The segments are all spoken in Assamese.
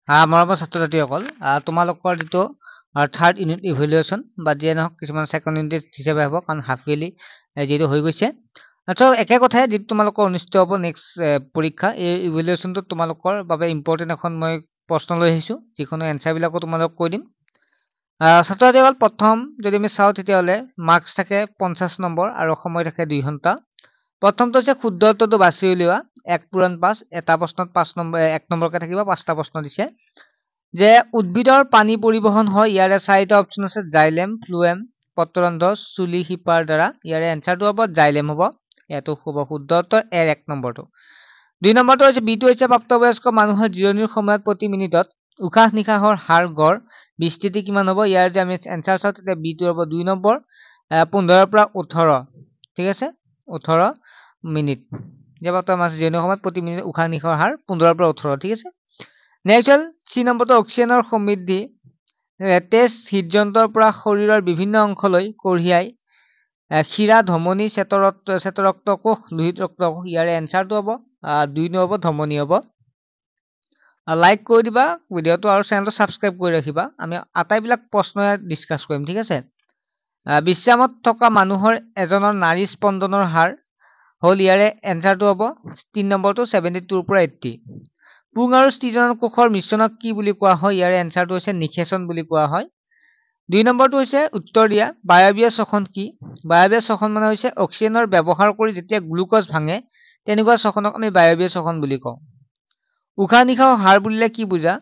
মৰমৰ ছাত্ৰ-ছাত্ৰীসকল তোমালোকৰ যিটো থাৰ্ড ইউনিট ইভ্যালুৱেশ্যন বা যিয়ে নহওক কিছুমান ছেকেণ্ড ইউনিট হিচাপে হ'ব কাৰণ হাফ ইয়াৰলি যিটো হৈ গৈছে একে কথাই যিটো তোমালোকৰ অনুষ্ঠিত হ'ব নেক্সট পৰীক্ষা এই ইভ্যালুৱেশ্যনটো তোমালোকৰ বাবে ইম্পৰ্টেণ্ট এখন মই প্ৰশ্ন লৈ আহিছোঁ যিখনৰ এনচাৰবিলাকো তোমালোকক কৈ দিম ছাত্ৰ-ছাত্ৰীসকল প্ৰথম যদি আমি চাওঁ তেতিয়াহ'লে মাৰ্কছ থাকে 50 নম্বৰ আৰু সময় থাকে 2 ঘণ্টা প্ৰথমটো হৈছে শুদ্ধ উত্তৰটো বাছি উলিওৱা 1 পূৰণ 5 এটা প্ৰশ্নত 5 নম্বৰ 1 নম্বৰকে থাকিব 5টা প্ৰশ্ন দিছে যে উদ্ভিদৰ পানী পৰিবহন হয় ইয়াৰে 4টা অপচন আছে জাইলেম ফ্লুএম পত্ৰৰন্ধ চুলি হিপাৰ দ্বাৰা ইয়াৰে এনসাৰটো হ'ব জাইলেম হ'ব এটো হ'ব শুদ্ধ উত্তৰ এৰ 1 নম্বৰটো 2 নম্বৰটো হৈছে বিটো হৈছে প্ৰাপ্তবয়স্ক মানুহৰ জিৰণিৰ সময়ত প্ৰতি মিনিটত উশাহ নিশাহৰ হাৰ গড় বিস্তৃতি কিমান হ'ব ইয়াৰ যে আমি এনসাৰ চাওঁ তেতিয়া বিটো হ'ব 2 নম্বৰ 15 পৰা 18 ঠিক আছে 18 মিনিট যে প্ৰাপ্তবয়স্ক জিৰণিৰ সময়ত প্ৰতি মিনিট উশাহ নিশাহৰ হাৰ 15 পৰা 18 ঠিক আছে নেক্সট হল 3 নম্বৰটো অক্সিজেনৰ সমৃদ্ধি তেজ হৃদযন্ত্ৰৰ পৰা শৰীৰৰ বিভিন্ন অংশলৈ কঢ়িয়াই শিৰা ধমনী চেতৰক্ত কোষ লোহিত ৰক্ত কোষ ইয়াৰে এনসাৰটো হ'ব 2 নম্বৰ ধমনী হ'ব লাইক কৰি দিবা ভিডিঅটো আৰু চেনেলটো সাবস্ক্ৰাইব কৰি ৰাখিবা আমি আটাইবিলাক প্ৰশ্ন ডিসকাস কৰিম ঠিক আছে বিশ্ৰামত থকা মানুহৰ এজনৰ নাৰী স্পন্দনৰ হাৰ হল ইয়াৰে এনসাৰটো হ'ব 3 নম্বৰটো 72 পৰা 80 পুং আৰু স্থিৰজনন কোষৰ মিশ্ৰণক কি বুলি কোৱা হয় ইয়াৰে এনসাৰটো হৈছে নিষেচন বুলি কোৱা হয় 2 নম্বৰটো হৈছে উত্তৰ দিয়া বায়বীয় শ্বসন কি বায়বীয় শ্বসন মানে হৈছে অক্সিজেনৰ ব্যৱহাৰ কৰি যেতিয়া গ্লুকোজ ভাঙে তেনেকুৱা শ্বসনক আমি বায়বীয় শ্বসন বুলি কওঁ উশাহ নিশাহৰ হাৰ বুলিলে কি বুজা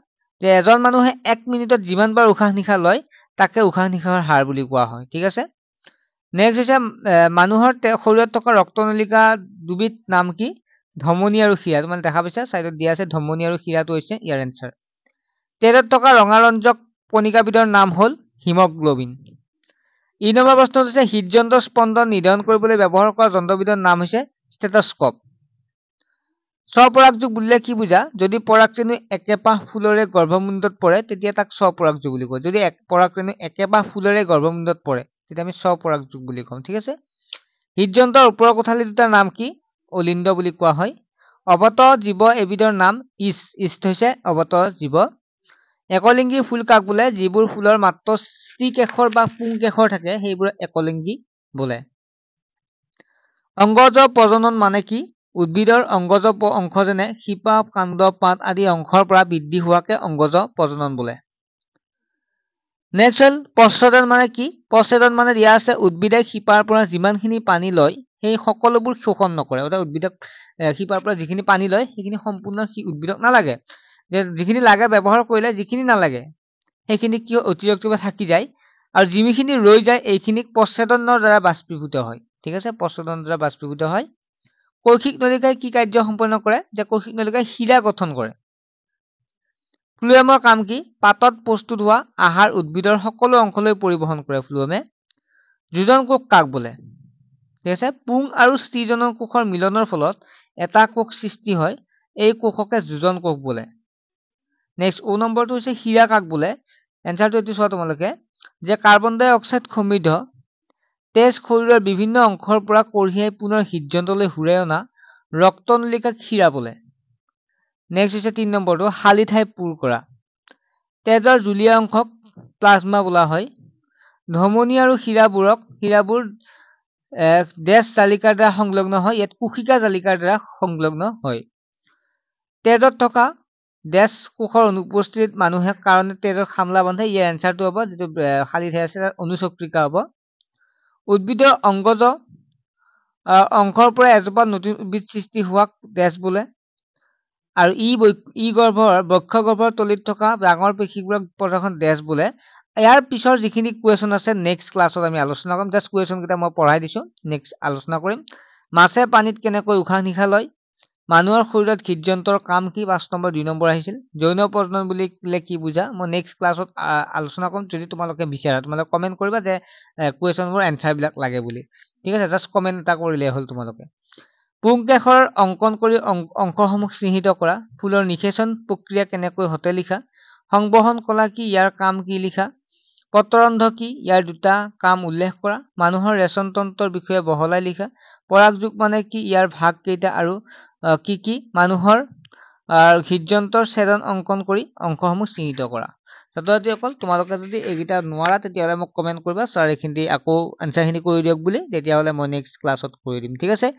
যে এজন মানুহে 1 মিনিটত যিমানবাৰ উশাহ নিশাহ লয় তাকে উশাহ নিশাহৰ হাৰ বুলি কোৱা হয় ঠিক আছে নেক্সট হৈছে মানুহৰ শৰীৰত থকা ৰক্তনলিকা দুবিধ নাম কি ধমনী আৰু শিৰা মানে দেখা পাইছা সাইডত দিয়া আছে ধমনী আৰু শিৰাটো হৈছে ইয়াৰ এনসাৰ তেজত থকা ৰঙা ৰঞ্জক কণিকাবিধৰ নাম হল হিমোগ্লোবিন ই নম্বৰ প্ৰশ্নটো হৈছে হৃদযন্ত্ৰৰ স্পন্দন নিৰ্ধাৰণ কৰিবলৈ ব্যৱহাৰ কৰা যন্ত্ৰবিধৰ নাম হৈছে ষ্টেথোস্কোপ স্বপৰাগযোগ বুলিলে কি বুজা যদি পৰাগৰেণু একেপাহ ফুলৰে গৰ্ভমুণ্ডত পৰে তেতিয়া তাক স্বপৰাগযোগ বুলি কয় যদি পৰাগৰেণু একেপাহ ফুলৰে গৰ্ভমুণ্ডত পৰে তেতিয়া আমি স্বপৰাগযোগ বুলি কওঁ ঠিক আছে হৃদযন্ত্ৰৰ ওপৰৰ কোঠালি দুটাৰ নাম কি অলিন্দ বুলি কোৱা হয় অবত জীৱ এবিধৰ নাম ইষ্ট হৈছে অবত জীৱ একলিংগী ফুল কাক বোলে যিবোৰ ফুলৰ মাত্ৰ স্ত্ৰীকেশৰ বা পুংকেশৰ থাকে সেইবোৰ একলিংগী বোলে অংগজ প্ৰজনন মানে কি উদ্ভিদৰ অংগজ অংশ যেনে শিপা কাণ্ড পাত আদি অংশৰ পৰা বৃদ্ধি হোৱাকে অংগজ প্ৰজনন বোলে নেক্সট হল পশ্চদন মানে কি পশ্চদন মানে দিয়া আছে উদ্ভিদে শিপাৰ পৰা যিমানখিনি পানী লয় সেই সকলোবোৰ শোষণ নকৰে অৰ্থাৎ উদ্ভিদক শিপাৰ পৰা যিখিনি পানী লয় সেইখিনি সম্পূৰ্ণ উদ্ভিদক নালাগে যে যিখিনি লাগে ব্যৱহাৰ কৰিলে যিখিনি নালাগে সেইখিনি কি অতিৰিক্তভাৱে থাকি যায় আৰু যিখিনি ৰৈ যায় এইখিনিক পশ্চদনৰ দ্বাৰা বাষ্পীভূত হয় ঠিক আছে পশ্চদনৰ দ্বাৰা বাষ্পীভূত হয় কৈশিক নলিকাই কি কাৰ্য সম্পন্ন কৰে যে কৈশিক নলিকাই শিৰা গঠন কৰে ফ্লুএমৰ কাম কি পাতত প্ৰস্তুত হোৱা আহাৰ উদ্ভিদৰ সকলো অংশলৈ পৰিবহন কৰে ফ্লুএমে যোজন কোষ কাক বোলে ঠিক আছে পুং আৰু স্থিৰজনন কোষৰ মিলনৰ ফলত এটা কোষ সৃষ্টি হয় এই কোষকে যোজন কোষ বোলে নেক্সট ও নম্বৰটো হৈছে শিৰা কাক বোলে এনসাৰটো এটো চোৱা তোমালোকে যে কাৰ্বন ডাই অক্সাইড সমৃদ্ধ তেজ শৰীৰৰ বিভিন্ন অংশৰ পৰা কঢ়িয়াই পুনৰ হৃদযন্ত্ৰলৈ ঘূৰাই অনা ৰক্তনলিকাক শিৰা বোলে নেক্সট হৈছে 3 নম্বৰটো খালি ঠাই পূৰ কৰা তেজৰ জুলীয়া অংশক প্লাজমা বোলা হয় ধমনী আৰু শিৰাবোৰ দেশ জালিকাৰ দ্বাৰা সংলগ্ন হয় ইয়াত কুশিকা জালিকাৰ দ্বাৰা সংলগ্ন হয় তেজত থকা দেশ কোষৰ অনুপস্থিতিত মানুহে কাৰণে তেজৰ খামলা বান্ধে ইয়াৰ এনসাৰটো হ'ব যেটো খালি ঠাই আছে অনুচক্ৰিকা হ'ব উদ্ভিদৰ অংগজ অংশৰ পৰা এজোপা নতুন উদ্ভিদ সৃষ্টি হোৱাক দেশ বোলে আৰু ই গৰ্ভৰ বক্ষ গৰ্ভৰ তলিত থকা ডাঙৰ পেশীবোৰক প্ৰদৰ্শন দেশ বোলে ইয়াৰ পিছৰ যিখিনি কোৱেশ্যন আছে নেক্সট ক্লাছত আমি আলোচনা কৰিম জাস্ট কোৱেশ্যন কেইটা মই পঢ়াই দিছো নেক্সট আলোচনা কৰিম মাছে পানীত কেনেকৈ উশাহ নিশাহ লয় মানুহৰ শৰীৰত হৃদযন্ত্ৰৰ কাম কি 5 নম্বৰ 2 নম্বৰ আহিছিল যৌন প্ৰজনন বুলিলে কি বুজা মই নেক্সট ক্লাছত আলোচনা কৰিম যদি তোমালোকে বিচাৰা তোমালোকে কমেন্ট কৰিবা যে কোৱেশ্যনবোৰ এনসাৰ বিলাক লাগে বুলি ঠিক আছে জাস্ট কমেন্ট এটা কৰিলে হ'ল তোমালোকে পুংকেশৰ অঙ্কন কৰি অংশসমূহ চিহ্নিত কৰা ফুলৰ নিষেচন প্ৰক্ৰিয়া কেনেকৈ হতে লিখা সংবহন কলা কি ইয়াৰ কাম কি লিখা পত্ৰৰন্ধ কি ইয়াৰ দুটা কাম উল্লেখ কৰা মানুহৰ ৰেচন তন্ত্ৰৰ বিষয়ে বহলাই লিখা পৰাগযোগ মানে কি ইয়াৰ ভাগ কেইটা আৰু কি কি মানুহৰ আৰু হৃদযন্ত্ৰৰ ছেদন অংকন কৰি অংশসমূহ চিহ্নিত কৰা। ছাত্ৰ-ছাত্ৰীসকল তোমালোকে যদি এইকেইটা নোৱাৰা তেতিয়াহ'লে মোক কমেণ্ট কৰিবা ছাৰ এইখিনি আকৌ আনচাৰখিনি কৰি দিয়ক বুলি, তেতিয়াহ'লে মই নেক্সট ক্লাছত কৰি দিম। ঠিক আছে,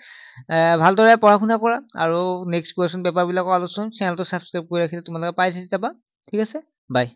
ভালদৰে পঢ়া শুনা কৰা আৰু নেক্সট কুৱেশ্যন পেপাৰবিলাকৰ আলোচনা চেনেলটো ছাবস্ক্ৰাইব কৰি ৰাখিলে তোমালোকে পাই যাবা। ঠিক আছে, বাই।